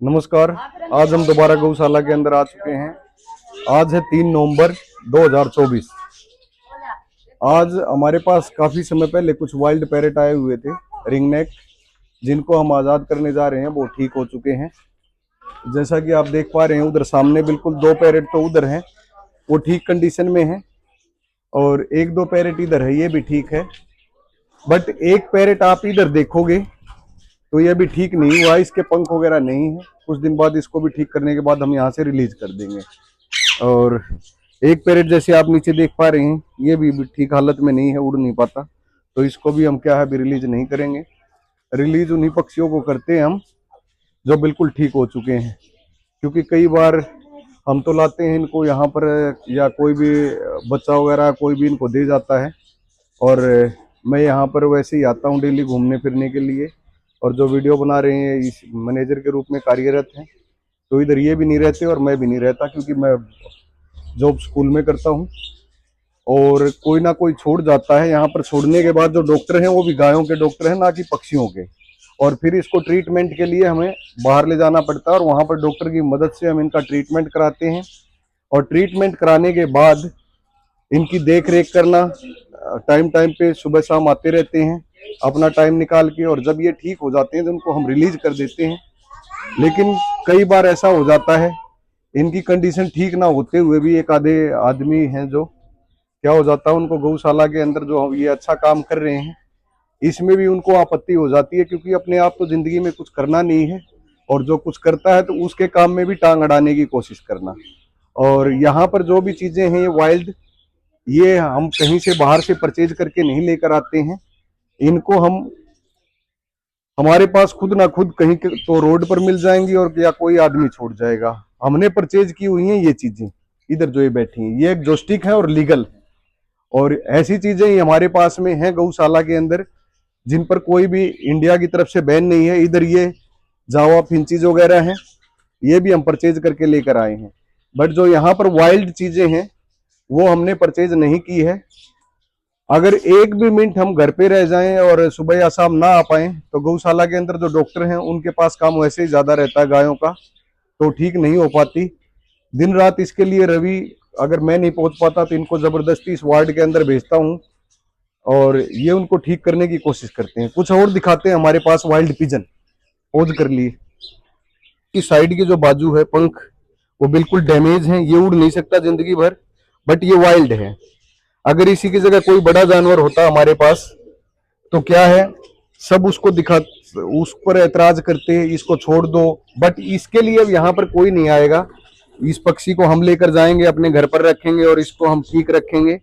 नमस्कार। आज हम दोबारा गौशाला के अंदर आ चुके हैं। आज है 3 नवंबर 2024। आज हमारे पास काफी समय पहले कुछ वाइल्ड पैरेट आए हुए थे, रिंगनेक, जिनको हम आज़ाद करने जा रहे हैं। वो ठीक हो चुके हैं। जैसा कि आप देख पा रहे हैं, उधर सामने बिल्कुल 2 पैरेट तो उधर हैं, वो ठीक कंडीशन में हैं, और 1-2 पैरेट इधर है, ये भी ठीक है। बट एक पैरेट आप इधर देखोगे तो ये भी ठीक नहीं हुआ, इसके पंख वगैरह नहीं है। कुछ दिन बाद इसको भी ठीक करने के बाद हम यहाँ से रिलीज कर देंगे। और एक पैरेट जैसे आप नीचे देख पा रहे हैं, ये भी ठीक हालत में नहीं है, उड़ नहीं पाता, तो इसको भी हम क्या है अभी रिलीज नहीं करेंगे। रिलीज उन्हीं पक्षियों को करते हैं हम जो बिल्कुल ठीक हो चुके हैं, क्योंकि कई बार हम तो लाते हैं इनको यहाँ पर, या कोई भी बच्चा वगैरह कोई भी इनको दे जाता है, और मैं यहाँ पर वैसे ही आता हूँ डेली घूमने फिरने के लिए। और जो वीडियो बना रहे हैं इस मैनेजर के रूप में कार्यरत हैं, तो इधर ये भी नहीं रहते और मैं भी नहीं रहता, क्योंकि मैं जॉब स्कूल में करता हूँ। और कोई ना कोई छोड़ जाता है, यहाँ पर छोड़ने के बाद जो डॉक्टर हैं वो भी गायों के डॉक्टर हैं, ना कि पक्षियों के। और फिर इसको ट्रीटमेंट के लिए हमें बाहर ले जाना पड़ता है, और वहाँ पर डॉक्टर की मदद से हम इनका ट्रीटमेंट कराते हैं। और ट्रीटमेंट कराने के बाद इनकी देख रेख करना, टाइम टाइम पे सुबह शाम आते रहते हैं अपना टाइम निकाल के, और जब ये ठीक हो जाते हैं तो उनको हम रिलीज कर देते हैं। लेकिन कई बार ऐसा हो जाता है, इनकी कंडीशन ठीक ना होते हुए भी एक आधे आदमी हैं जो क्या हो जाता है, उनको गौशाला के अंदर जो ये अच्छा काम कर रहे हैं इसमें भी उनको आपत्ति हो जाती है, क्योंकि अपने आप तो जिंदगी में कुछ करना नहीं है, और जो कुछ करता है तो उसके काम में भी टांग अड़ाने की कोशिश करना। और यहाँ पर जो भी चीजें हैं ये वाइल्ड, ये हम कहीं से बाहर से परचेज करके नहीं लेकर आते हैं। इनको हम हमारे पास खुद ना खुद कहीं तो रोड पर मिल जाएंगी, और या कोई आदमी छोड़ जाएगा। हमने परचेज की हुई हैं ये चीजें, इधर जो ये बैठी हैं ये एक जोस्टिक है और लीगल है। और ऐसी चीजें ही हमारे पास में हैं गौशाला के अंदर, जिन पर कोई भी इंडिया की तरफ से बैन नहीं है। इधर ये जावा फिंचीज वगैरह हैं, ये भी हम परचेज करके लेकर आए हैं। बट जो यहाँ पर वाइल्ड चीजें हैं वो हमने परचेज नहीं की है। अगर एक भी मिनट हम घर पे रह जाएं और सुबह या शाम ना आ पाए, तो गौशाला के अंदर जो डॉक्टर हैं उनके पास काम वैसे ही ज्यादा रहता है गायों का, तो ठीक नहीं हो पाती। दिन रात इसके लिए रवि, अगर मैं नहीं पहुंच पाता तो इनको जबरदस्ती इस वार्ड के अंदर भेजता हूँ, और ये उनको ठीक करने की कोशिश करते हैं। कुछ और दिखाते हैं हमारे पास वाइल्ड पिजन, पोज कर लिए। इस साइड की जो बाजू है, पंख, वो बिल्कुल डैमेज है, ये उड़ नहीं सकता जिंदगी भर, बट ये वाइल्ड है। अगर इसी की जगह कोई बड़ा जानवर होता हमारे पास तो क्या है, सब उसको उस पर ऐतराज करते हैं, इसको छोड़ दो। बट इसके लिए अब यहाँ पर कोई नहीं आएगा। इस पक्षी को हम लेकर जाएंगे, अपने घर पर रखेंगे और इसको हम ठीक रखेंगे।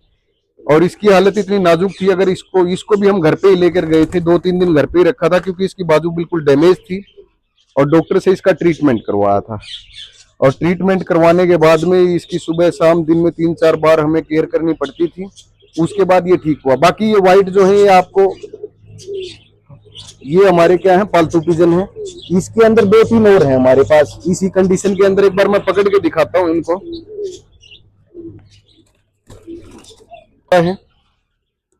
और इसकी हालत इतनी नाजुक थी, अगर इसको भी हम घर पे ही लेकर गए थे, 2-3 दिन घर पे ही रखा था, क्योंकि इसकी बाजू बिल्कुल डैमेज थी, और डॉक्टर से इसका ट्रीटमेंट करवाया था। और ट्रीटमेंट करवाने के बाद में इसकी सुबह शाम दिन में 3-4 बार हमें केयर करनी पड़ती थी, उसके बाद ये ठीक हुआ। बाकी ये वाइट जो है ये आपको, ये हमारे क्या है, पालतू पिजन है। इसके अंदर 2-3 और हैं हमारे पास इसी कंडीशन के अंदर। एक बार मैं पकड़ के दिखाता हूँ इनको। है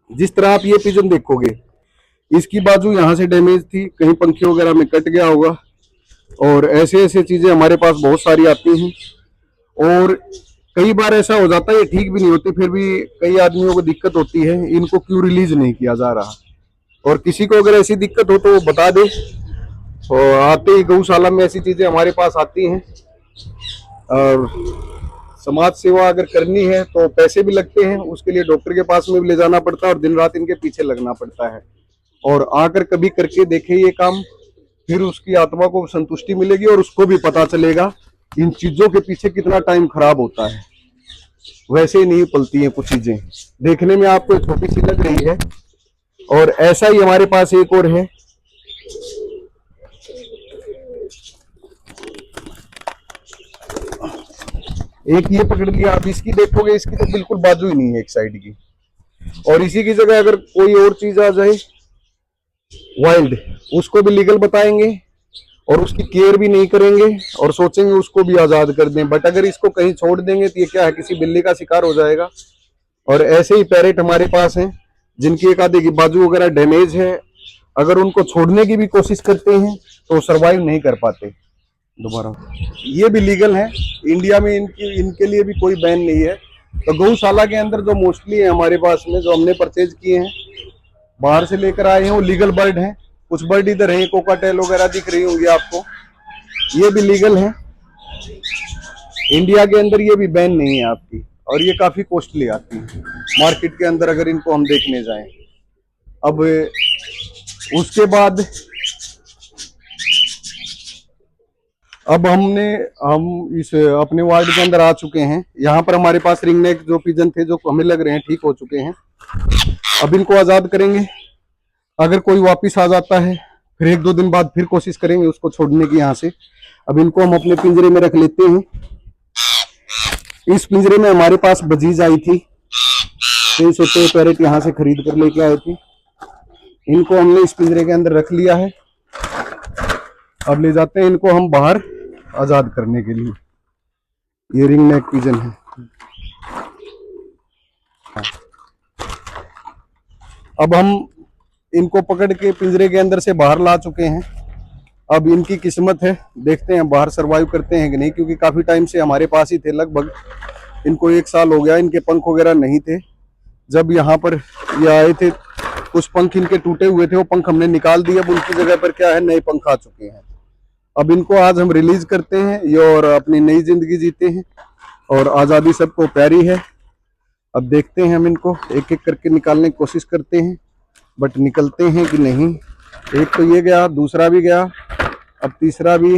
जिस तरह आप ये पिजन देखोगे, इसकी बाजू यहाँ से डैमेज थी, कहीं पंखे वगैरह में कट गया होगा, और ऐसे ऐसे चीजें हमारे पास बहुत सारी आती हैं। और कई बार ऐसा हो जाता है ये ठीक भी नहीं होती, फिर भी कई आदमियों को दिक्कत होती है, इनको क्यों रिलीज नहीं किया जा रहा। और किसी को अगर ऐसी दिक्कत हो तो वो बता दे, और आते ही गौशाला में ऐसी चीजें हमारे पास आती हैं। और समाज सेवा अगर करनी है तो पैसे भी लगते हैं, उसके लिए डॉक्टर के पास में भी ले जाना पड़ता है, और दिन रात इनके पीछे लगना पड़ता है। और आकर कभी करके देखे ये काम, फिर उसकी आत्मा को संतुष्टि मिलेगी, और उसको भी पता चलेगा इन चीजों के पीछे कितना टाइम खराब होता है। वैसे ही नहीं पलती हैं कुछ चीजें, देखने में आपको छोटी सी लग रही है। और ऐसा ही हमारे पास एक और है, एक ये पकड़ लिया। आप इसकी देखोगे, इसकी तो बिल्कुल बाजू ही नहीं है एक साइड की। और इसी की जगह अगर कोई और चीज आ जाए वाइल्ड, उसको भी लीगल बताएंगे, और उसकी केयर भी नहीं करेंगे, और सोचेंगे उसको भी आजाद कर दें। बट अगर इसको कहीं छोड़ देंगे तो ये क्या है, किसी बिल्ली का शिकार हो जाएगा। और ऐसे ही पैरेट हमारे पास हैं जिनकी एक आधे की बाजू वगैरह डैमेज है, अगर उनको छोड़ने की भी कोशिश करते हैं तो सरवाइव नहीं कर पाते। दोबारा ये भी लीगल है इंडिया में, इनके लिए भी कोई बैन नहीं है। तो गौशाला के अंदर जो मोस्टली है हमारे पास में, जो हमने परचेज किए हैं बाहर से लेकर आए हैं, वो लीगल बर्ड हैं। कुछ बर्ड इधर है, कोकाटेल वगैरह दिख रही होंगी आपको, ये भी लीगल है। इंडिया के अंदर ये भी बैन नहीं है आपकी, और ये काफी कॉस्टली आती है मार्केट के अंदर अगर इनको हम देखने जाएं। अब उसके बाद अब हम इस अपने वार्ड के अंदर आ चुके हैं। यहाँ पर हमारे पास रिंग नेक जो पिजन थे, जो हमें लग रहे हैं ठीक हो चुके हैं। अब इनको आजाद करेंगे। अगर कोई वापिस आ जाता है फिर 1-2 दिन बाद फिर कोशिश करेंगे उसको छोड़ने की यहाँ से। अब इनको हम अपने पिंजरे में रख लेते हैं। इस पिंजरे में हमारे पास बजीज आई थी, 6 पैरेट यहाँ से खरीद कर लेके आए थे। इनको हमने इस पिंजरे के अंदर रख लिया है। अब ले जाते हैं इनको हम बाहर आजाद करने के लिए। ये रिंग नेक पिजन है। अब हम इनको पकड़ के पिंजरे के अंदर से बाहर ला चुके हैं। अब इनकी किस्मत है, देखते हैं बाहर सरवाइव करते हैं कि नहीं, क्योंकि काफी टाइम से हमारे पास ही थे। लगभग इनको 1 साल हो गया। इनके पंख वगैरह नहीं थे जब यहाँ पर ये आए थे। कुछ पंख इनके टूटे हुए थे, वो पंख हमने निकाल दिए। अब उनकी जगह पर क्या है, नए पंख आ चुके हैं। अब इनको आज हम रिलीज करते हैं ये, और अपनी नई जिंदगी जीते हैं, और आज़ादी सबको प्यारी है। अब देखते हैं हम इनको एक एक करके निकालने की कोशिश करते हैं, बट निकलते हैं कि नहीं। एक तो ये गया, दूसरा भी गया, अब तीसरा भी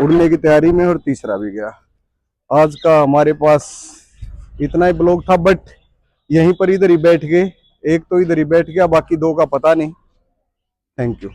उड़ने की तैयारी में, और तीसरा भी गया। आज का हमारे पास इतना ही ब्लॉग था, बट यहीं पर इधर ही बैठ गए। एक तो इधर ही बैठ गया, बाकी 2 का पता नहीं। Thank you.